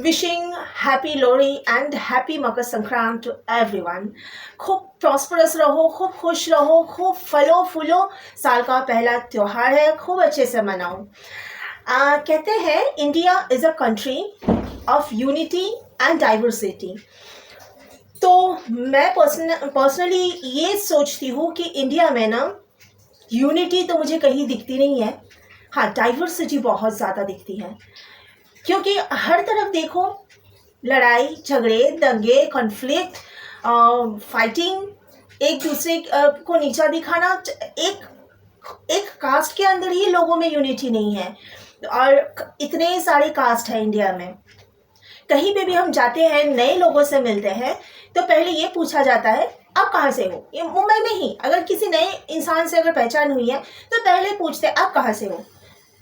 Wishing happy Lori and happy Makar Sankrant to everyone. खूब prosperous रहो, खूब खुश रहो, खूब फलो फूलो। साल का पहला त्योहार है, खूब अच्छे से मनाओ। कहते हैं India is a country of unity and diversity. तो मैं पर्सनली ये सोचती हूँ कि इंडिया में ना यूनिटी तो मुझे कहीं दिखती नहीं है, हाँ डाइवर्सिटी बहुत ज़्यादा दिखती है। क्योंकि हर तरफ देखो लड़ाई झगड़े दंगे कॉन्फ्लिक्ट फाइटिंग, एक दूसरे को नीचा दिखाना। एक एक कास्ट के अंदर ही लोगों में यूनिटी नहीं है और इतने सारे कास्ट है इंडिया में। कहीं पे भी हम जाते हैं नए लोगों से मिलते हैं तो पहले ये पूछा जाता है आप कहाँ से हो। ये मुंबई में ही अगर किसी नए इंसान से अगर पहचान हुई है तो पहले पूछते हैं आप कहाँ से हो।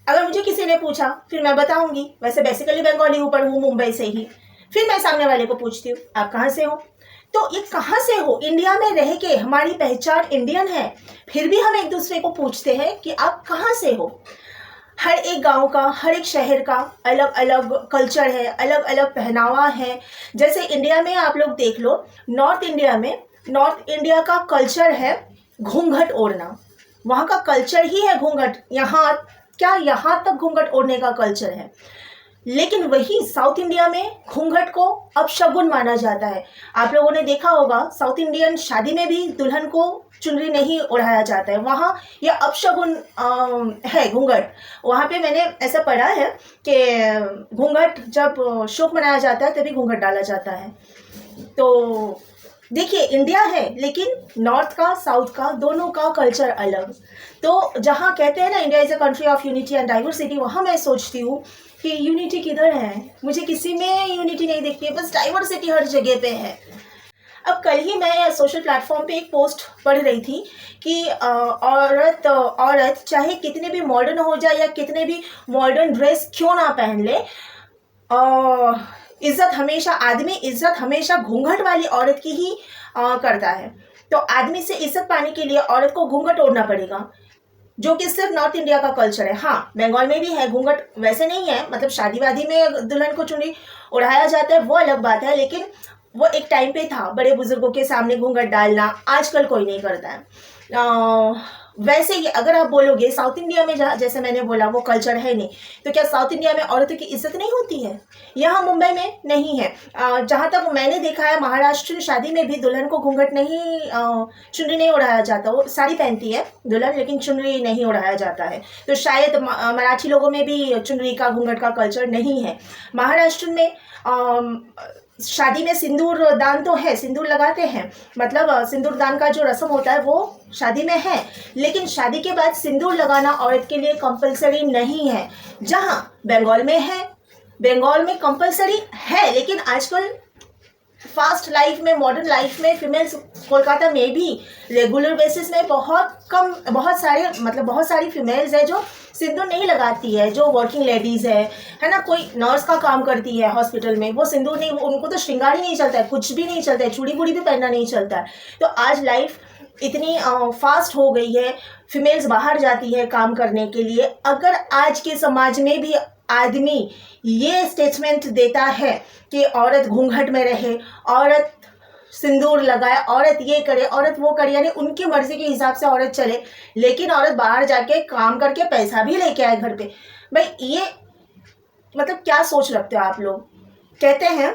अगर मुझे किसी ने पूछा फिर मैं बताऊंगी, वैसे बेसिकली बंगाली ऊपर हूँ मुंबई से ही। फिर मैं सामने वाले को पूछती हूँ आप कहाँ से हो। तो ये कहाँ से हो, इंडिया में रह के हमारी पहचान इंडियन है, फिर भी हम एक दूसरे को पूछते हैं कि आप कहाँ से हो। हर एक गांव का हर एक शहर का अलग अलग कल्चर है, अलग अलग पहनावा है। जैसे इंडिया में आप लोग देख लो, नॉर्थ इंडिया का कल्चर है घूंघट ओढ़ना। वहाँ का कल्चर ही है घूंघट। यहाँ तक घूंघट ओढ़ने का कल्चर है। लेकिन वही साउथ इंडिया में घूंघट को अपशगुन माना जाता है। आप लोगों ने देखा होगा साउथ इंडियन शादी में भी दुल्हन को चुनरी नहीं ओढ़ाया जाता है, वहाँ यह अपशगुन है घूंघट। वहाँ पे मैंने ऐसा पढ़ा है कि घूंघट जब शुभ मनाया जाता है तभी घूंघट डाला जाता है। तो देखिए इंडिया है लेकिन नॉर्थ का साउथ का दोनों का कल्चर अलग। तो जहाँ कहते हैं ना India is a country of unity and diversity, वहाँ मैं सोचती हूँ कि यूनिटी किधर है। मुझे किसी में यूनिटी नहीं दिखती है, बस डाइवर्सिटी हर जगह पे है। अब कल ही मैं सोशल प्लेटफॉर्म पे एक पोस्ट पढ़ रही थी कि औरत चाहे कितने भी मॉडर्न हो जाए या कितने भी मॉडर्न ड्रेस क्यों ना पहन ले, आदमी इज्जत हमेशा घूंघट वाली औरत की ही करता है। तो आदमी से इज्जत पाने के लिए औरत को घूंघट ओढ़ना पड़ेगा, जो कि सिर्फ नॉर्थ इंडिया का कल्चर है। हाँ बंगाल में भी है घूंघट, वैसे नहीं है, मतलब शादी वादी में दुल्हन को चुन्नी उड़ाया जाता है वो अलग बात है, लेकिन वो एक टाइम पे था बड़े बुजुर्गों के सामने घूंघट डालना। आजकल कोई नहीं करता है। वैसे ही अगर आप बोलोगे साउथ इंडिया में जैसे मैंने बोला वो कल्चर है नहीं, तो क्या साउथ इंडिया में औरतों की इज्जत नहीं होती है? यहाँ मुंबई में नहीं है। जहाँ तक मैंने देखा है महाराष्ट्र शादी में भी दुल्हन को घूंघट नहीं चुनरी नहीं उड़ाया जाता। वो साड़ी पहनती है दुल्हन लेकिन चुनरी नहीं उड़ाया जाता है। तो शायद मराठी लोगों में भी चुनरी का घूंघट का कल्चर नहीं है। महाराष्ट्र में शादी में सिंदूर दान तो है, सिंदूर लगाते हैं, मतलब सिंदूर दान का जो रस्म होता है वो शादी में है, लेकिन शादी के बाद सिंदूर लगाना औरत के लिए कंपलसरी नहीं है। जहाँ बंगाल में है, बंगाल में कंपलसरी है, लेकिन आजकल फास्ट लाइफ में मॉडर्न लाइफ में फीमेल्स कोलकाता में भी रेगुलर बेसिस में बहुत सारी फीमेल्स है जो सिंदूर नहीं लगाती है। जो वर्किंग लेडीज़ है ना, कोई नर्स का काम करती है हॉस्पिटल में, वो सिंदूर नहीं, उनको तो श्रृंगार ही नहीं चलता है, कुछ भी नहीं चलता है, चूड़ी बूड़ी भी पहनना नहीं चलता है। तो आज लाइफ इतनी फास्ट हो गई है, फीमेल्स बाहर जाती है काम करने के लिए। अगर आज के समाज में भी आदमी ये स्टेटमेंट देता है कि औरत घूंघट में रहे, औरत सिंदूर लगाए, औरत ये करे औरत वो करे, यानी उनकी मर्जी के हिसाब से औरत चले, लेकिन औरत बाहर जाके काम करके पैसा भी लेके आए घर पे, भाई ये मतलब क्या सोच रखते हो आप लोग? कहते हैं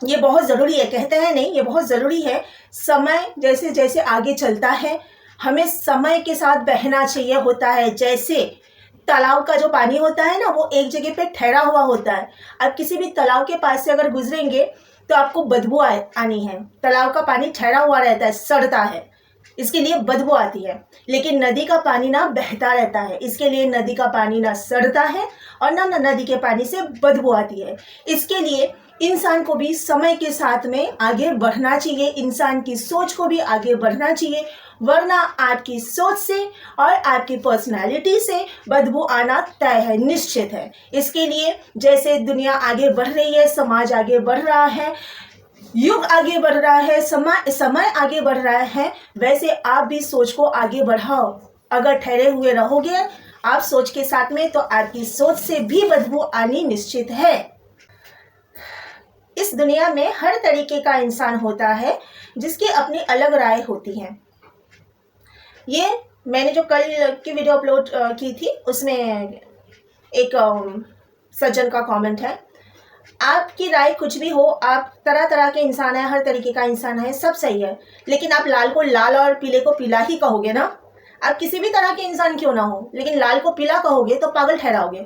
ये बहुत ज़रूरी है, कहते हैं नहीं, ये बहुत ज़रूरी है। समय जैसे जैसे आगे चलता है हमें समय के साथ बहना चाहिए होता है। जैसे तालाब का जो पानी होता है ना, वो एक जगह पे ठहरा हुआ होता है। अब किसी भी तालाब के पास से अगर गुजरेंगे तो आपको बदबू आनी है। तालाब का पानी ठहरा हुआ रहता है, सड़ता है, इसके लिए बदबू आती है। लेकिन नदी का पानी ना बहता रहता है, इसके लिए नदी का पानी ना सड़ता है और ना नदी के पानी से बदबू आती है। इसके लिए इंसान को भी समय के साथ में आगे बढ़ना चाहिए, इंसान की सोच को भी आगे बढ़ना चाहिए, वरना आपकी सोच से और आपकी पर्सनालिटी से बदबू आना तय है, निश्चित है। इसके लिए जैसे दुनिया आगे बढ़ रही है, समाज आगे बढ़ रहा है, युग आगे बढ़ रहा है, समय आगे बढ़ रहा है, वैसे आप भी सोच को आगे बढ़ाओ। अगर ठहरे हुए रहोगे आप सोच के साथ में तो आपकी सोच से भी बदबू आनी निश्चित है। इस दुनिया में हर तरीके का इंसान होता है जिसकी अपनी अलग राय होती है। ये मैंने जो कल की वीडियो अपलोड की थी उसमें एक सज्जन का कमेंट है, आपकी राय कुछ भी हो, आप तरह तरह के इंसान है, हर तरीके का इंसान है, सब सही है, लेकिन आप लाल को लाल और पीले को पीला ही कहोगे ना। आप किसी भी तरह के इंसान क्यों ना हो, लेकिन लाल को पीला कहोगे तो पागल ठहराओगे,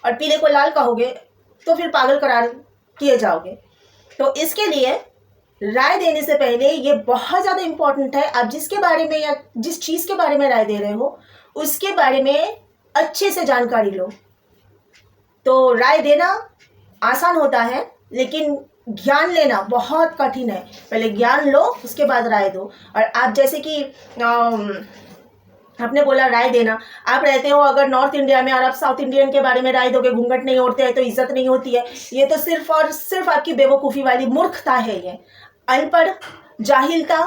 और पीले को लाल कहोगे तो फिर पागल करार किए जाओगे। तो इसके लिए राय देने से पहले ये बहुत ज़्यादा इम्पोर्टेंट है, आप जिसके बारे में या जिस चीज़ के बारे में राय दे रहे हो उसके बारे में अच्छे से जानकारी लो। तो राय देना आसान होता है, लेकिन ज्ञान लेना बहुत कठिन है। पहले ज्ञान लो, उसके बाद राय दो। और आप जैसे कि आपने बोला राय देना, आप रहते हो अगर नॉर्थ इंडिया में और आप साउथ इंडियन के बारे में राय दोगे, घूंघट नहीं ओढ़ते हैं तो इज्जत नहीं होती है, ये तो सिर्फ और सिर्फ आपकी बेवकूफ़ी वाली मूर्खता है। ये अनपढ़, जाहिलता,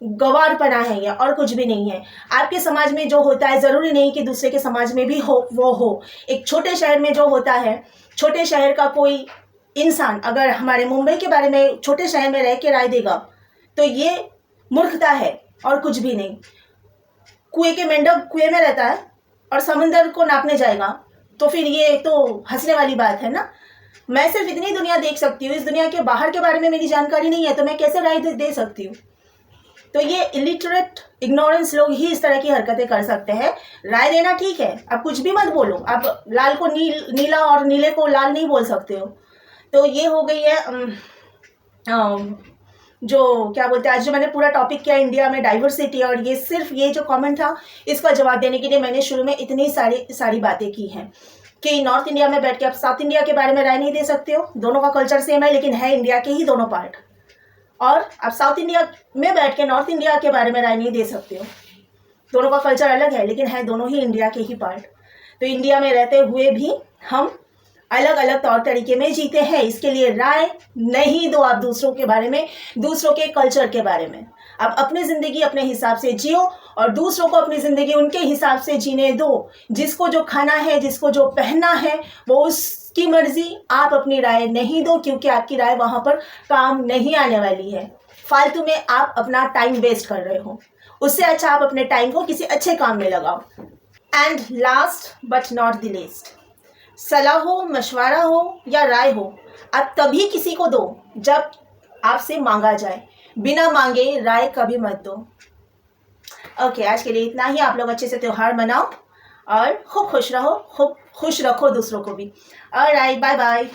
गंवारपना है ये, और कुछ भी नहीं है। आपके समाज में जो होता है ज़रूरी नहीं कि दूसरे के समाज में भी हो वो हो। एक छोटे शहर में जो होता है, छोटे शहर का कोई इंसान अगर हमारे मुंबई के बारे में छोटे शहर में रह के राय देगा तो ये मूर्खता है और कुछ भी नहीं। कुएं के मेंढक कुएं में रहता है और समंदर को नापने जाएगा, तो फिर ये तो हंसने वाली बात है ना। मैं सिर्फ इतनी दुनिया देख सकती हूँ, इस दुनिया के बाहर के बारे में मेरी जानकारी नहीं है, तो मैं कैसे राय दे सकती हूँ। तो ये इलिटरेट इग्नोरेंस लोग ही इस तरह की हरकतें कर सकते हैं। राय देना ठीक है, आप कुछ भी मत बोलो, आप लाल को नीला और नीले को लाल नहीं बोल सकते हो। तो ये हो गई है जो क्या बोलते हैं, आज जो मैंने पूरा टॉपिक किया इंडिया में डाइवर्सिटी, और ये सिर्फ ये जो कमेंट था इसका जवाब देने के लिए मैंने शुरू में इतनी सारी बातें की हैं कि नॉर्थ इंडिया में बैठ के आप साउथ इंडिया के बारे में राय नहीं दे सकते हो। दोनों का कल्चर सेम है, लेकिन है इंडिया के ही दोनों पार्ट। और आप साउथ इंडिया में बैठ के नॉर्थ इंडिया के बारे में राय नहीं दे सकते हो। दोनों का कल्चर अलग है, लेकिन है दोनों ही इंडिया के ही पार्ट। तो इंडिया में रहते हुए भी हम अलग अलग तौर तरीके में जीते हैं। इसके लिए राय नहीं दो आप दूसरों के बारे में, दूसरों के कल्चर के बारे में। आप अपनी ज़िंदगी अपने हिसाब से जियो और दूसरों को अपनी ज़िंदगी उनके हिसाब से जीने दो। जिसको जो खाना है, जिसको जो पहनना है, वो उसकी मर्जी। आप अपनी राय नहीं दो, क्योंकि आपकी राय वहाँ पर काम नहीं आने वाली है। फालतू में आप अपना टाइम वेस्ट कर रहे हो। उससे अच्छा आप अपने टाइम को किसी अच्छे काम में लगाओ। And last but not the least, सलाह हो, मशवरा हो या राय हो, आप तभी किसी को दो जब आपसे मांगा जाए। बिना मांगे राय कभी मत दो। ओके, आज के लिए इतना ही। आप लोग अच्छे से त्योहार मनाओ और खूब खुश रहो, खूब खुश रखो दूसरों को भी। Alright, bye bye.